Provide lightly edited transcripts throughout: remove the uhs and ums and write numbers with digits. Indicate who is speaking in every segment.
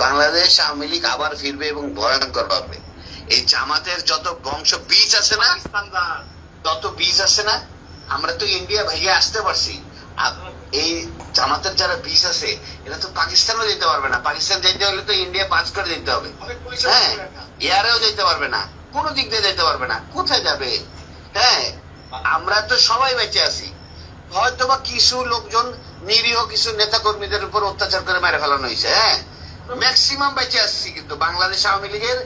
Speaker 1: বাংলাদেশ আওয়ামী লীগ আবার ফিরবে এবং ভয়ঙ্কর ভাবে। এই জামাতের যত বংশ বীজ আছে না, তত বীজ আছে না, আমরা তো ইন্ডিয়া ভাইয়া আসতে পারছি। এই জামাতের যারা বীজ আছে এরা তো পাকিস্তানও যেতে পারবে না। পাকিস্তান যেতে হলে তো ইন্ডিয়া পাস করে দিতে হবে। হ্যাঁ, এয়ারেও যেতে পারবে না, কোনো দিক দিয়ে যেতে পারবে না। কোথায় যাবে? হ্যাঁ, আমরা তো সবাই বেঁচে আছি। হয়তো বা কিছু লোকজন নিরীহ কিছু নেতা কর্মীদের উপর অত্যাচার করে মেরে ফেলানো হয়েছে। হ্যাঁ, ম্যাক্সিমাম বেঁচে আসছি। কিন্তু বাংলাদেশ আওয়ামী লীগের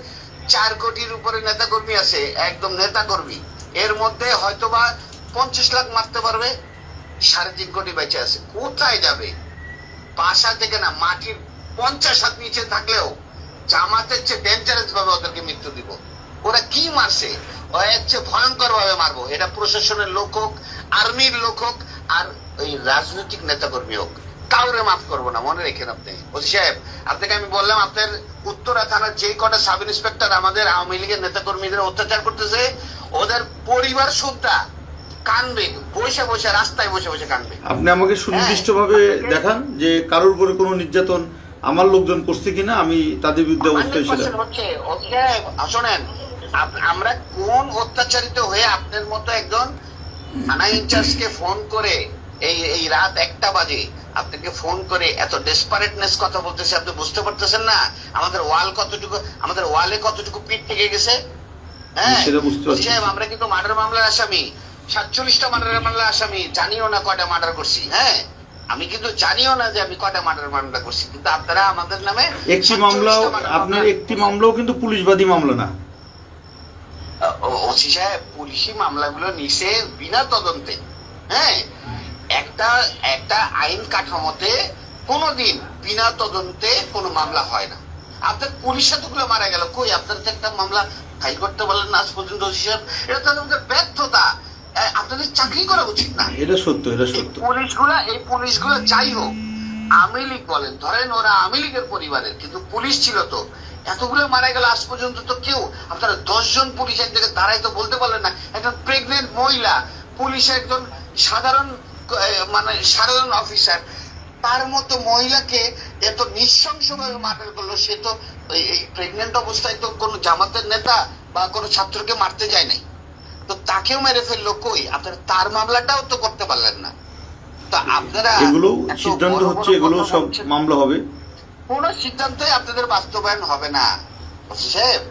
Speaker 1: 4 কোটির উপরে নেতা কর্মী আছে, একদম নেতা কর্মী। এর মধ্যে হয়তো বা 50 লাখ মারতে পারবে, 3.5 কোটি বেঁচে আছে। কোথায় যাবে? বাসা থেকে না, মাটির 50 হাত নিচে থাকলেও জামাতের চেয়ে ডেঞ্জারাস ভাবে ওদেরকে মৃত্যু দিব। ওরা কি মারছে, এর চেয়ে ভয়ঙ্কর ভাবে মারবো। এটা প্রশাসনের লোক হোক, আর্মির লোক হোক, আর ওই রাজনৈতিক নেতা কর্মী হোক, কাউরে মাফ করবো না। মনে রেখেন আপনি ওসি সাহেব। আপনাকে আমি বললাম, আপনার উত্তরা থানার যে কটা সাব ইন্সপেক্টর আমাদের আওয়ামী লীগের নেতা কর্মীদের অত্যাচার করতেছে, ওদের পরিবার সুদ্ধা কানবে, বসে বসে রাস্তায় বসে বসে কানবে।
Speaker 2: আপনি আমাকে সুনির্দিষ্টভাবে দেখান যে কারোর উপরে কোনো নির্যাতন আমার লোকজন করছে কিনা, আমি তাদের বিরুদ্ধে অবস্থায় ছিলাম।
Speaker 1: শোনেন, আমরা কোন অত্যাচারিত হয়ে আপনার মতো একজন থানা ইনচার্জকে ফোন করে এই রাত 1টা বাজে আপনাকে ফোন করে এত ডেসপারেটনেস কথা বলতেছে, আপনি বুঝতে পারতেছেন না আমাদের ওয়ালে কতটুকু পিঠ থেকে গেছে? হ্যাঁ, আমরা কিন্তু মার্ডার মামলার আসামি, 47টা মার্ডার মামলার আসামি। জানিও না কয়টা মার্ডার করছি। হ্যাঁ, আমি কিন্তু জানিও না যে আমি কয়টা মার্ডার মামলা করছি। কিন্তু আপনারা আমাদের নামে
Speaker 2: একটি মামলাও, আপনার একটি মামলাও কিন্তু পুলিশবাদী মামলা না।
Speaker 1: ওসি সাহেব, পুলিশি মামলাগুলো নিছে বিনা তদন্তে। হ্যাঁ, একটা আইন কাঠামোতে কোনোদিন বিনা তদন্তে কোনো মামলা হয় না। আপনার পুলিশ এতগুলো মারা গেল, কই আপনার তো একটা মামলা ফাইল করতে বলেন না আজ পর্যন্ত? ওসি সাহেব, এটা তো আমাদের ব্যর্থতা। আপনাদের চাকরি করা উচিত না।
Speaker 2: এটা সত্য, এটা সত্য।
Speaker 1: এই পুলিশগুলো যাই হোক, আওয়ামী লীগ বলেন, ধরেন ওরা আওয়ামী লীগের পরিবারের, কিন্তু পুলিশ ছিল তো। এতগুলো মারা গেল, আজ পর্যন্ত তো কেউ, আপনারা 10 জন পুলিশ এক জায়গায় দাঁড়াই তো বলতে পারলেন না একজন প্রেগনেন্ট মহিলা পুলিশের একজন সাধারণ অফিসার, তার মতো মহিলাকে এত নৃশংসভাবে মার্ডার করলো। সে তো এই প্রেগনেন্ট অবস্থায় তো কোনো জামাতের নেতা বা কোনো ছাত্রকে মারতে যায় নাই, তো তাকেও মেরে ফেললো। কই আপনারা তার মামলাটাও তো করতে পারলেন না। তো আপনারা
Speaker 2: এগুলো সিদ্ধান্ত হচ্ছে, এগুলো সব মামলা হবে।
Speaker 1: কোন সিদ্ধান্তই আপনাদের বাস্তবায়ন হবে না। সাহেব,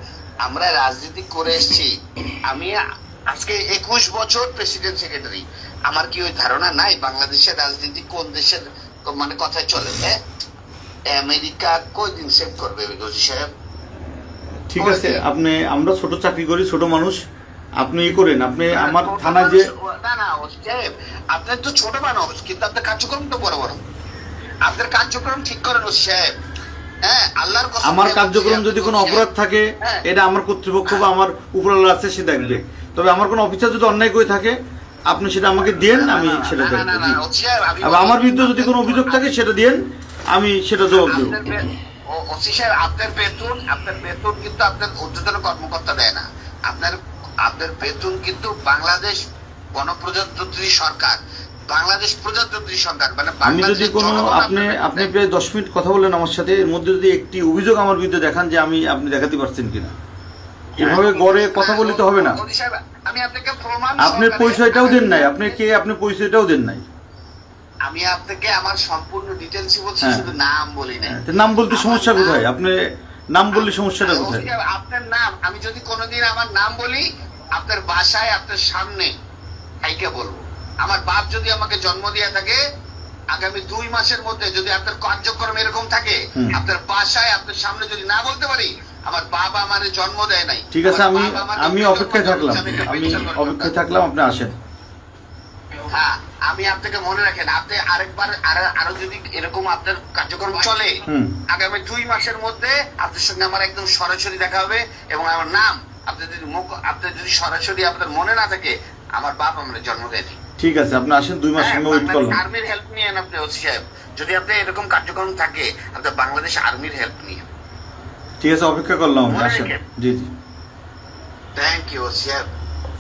Speaker 1: আমরা রাজনীতি করে এসেছি। আমি আজকে 21 বছর প্রেসিডেন্ট সেক্রেটারি। আমার কি ওই ধারণা নাই বাংলাদেশের রাজনীতি কোন দেশের মানে কথায় চলে? আমেরিকা কয়দিন সেভ করবে সাহেব?
Speaker 2: ঠিক আছে, আপনি, আমরা ছোট চাকরি করি, ছোট মানুষ, আপনি ই করেন। আপনি আমার থানা যে
Speaker 1: না সাহেব, আপনার তো ছোট মানুষ, কিন্তু আপনার কার্যক্রম তো বড় বড়। আপনার কার্যক্রম ঠিক করেন ওসি সাহেব। হ্যাঁ, আল্লাহর কসম,
Speaker 2: আমার কার্যক্রম যদি কোনো অপরাধ থাকে, এটা আমার কর্তৃপক্ষ বা আমার উপরওয়ালা আছে, সে দেখবে। তবে আমার কোনো অফিসার যদি অন্যায় করে থাকে, আপনি সেটা আমাকে দেন, আমি সেটা দেখব। আমার বিরুদ্ধে যদি কোনো অভিযোগ থাকে সেটা দেন, আমি সেটা জবাব দেব।
Speaker 1: ওসি সাহেব, আপনার বেতন কিন্তু আপনার ঊর্ধ্বতন কর্মকর্তা দেয় না। আপনার বেতন কিন্তু বাংলাদেশ গণপ্রজাতন্ত্রী সরকার, বাংলাদেশ প্রজাতন্ত্রী সরকার, মানে
Speaker 2: আমি যদি কোনো, আপনি প্রায় 10 মিনিট কথা বললেন আমার সাথে, এর মধ্যে যদি একটি অভিযোগ আমার বিরুদ্ধে দেখান যে আপনি দেখাতে পারছেন কিনা, এভাবে গড়ে কথা বলতে হবে না।
Speaker 1: আমি আপনাকে প্রমাণ,
Speaker 2: আপনার পরিচয়টাও দেন নাই, আপনি কে, আপনি পরিচয়টাও দেন নাই।
Speaker 1: আমি আপনাকে আমার সম্পূর্ণ ডিটেইলসই বলছি, শুধু নাম বলি না।
Speaker 2: নাম বলতে সমস্যা কোথায়? আপনি নাম বললে সমস্যাটা কোথায়?
Speaker 1: আপনার নাম, আমি যদি কোনোদিন আমার নাম বলি, আপনার বাসায় আপনার সামনে কাইকে বলবো। আমার বাপ যদি আমাকে জন্ম দিয়ে থাকে, আগামী 2 মাসের মধ্যে যদি আপনার কার্যক্রম এরকম থাকে, আপনার বাসায় আপনার সামনে যদি না বলতে পারি, আমার বাবা আমার জন্ম দেয় নাই।
Speaker 2: ঠিক আছে, আমি অপেক্ষায় থাকলাম, আপনি আসেন।
Speaker 1: হ্যাঁ, আমি আপনাকে মনে রাখেন, আপনি আরেকবার আরো যদি এরকম আপনার কার্যক্রম চলে, আগামী 2 মাসের মধ্যে আপনার সঙ্গে আমার একদম সরাসরি দেখা হবে। এবং আমার নাম আপনার যদি সরাসরি আপনার মনে না থাকে, আমার বাপ আমার জন্ম দেয়নি।
Speaker 2: ঠিক আছে, আপনি আসেন, 2 মাস ওয়েট করলাম।
Speaker 1: আর্মির হেল্প নিয়েন আপনি ওসি সাহেব, যদি আপনি এরকম কার্যক্রম থাকে, আপনার বাংলাদেশ আর্মির হেল্প নিয়ে।
Speaker 2: ঠিক আছে, অপেক্ষা করলাম, আসেন। জি জি,
Speaker 1: থ্যাংক ইউ ওসি সাহেব।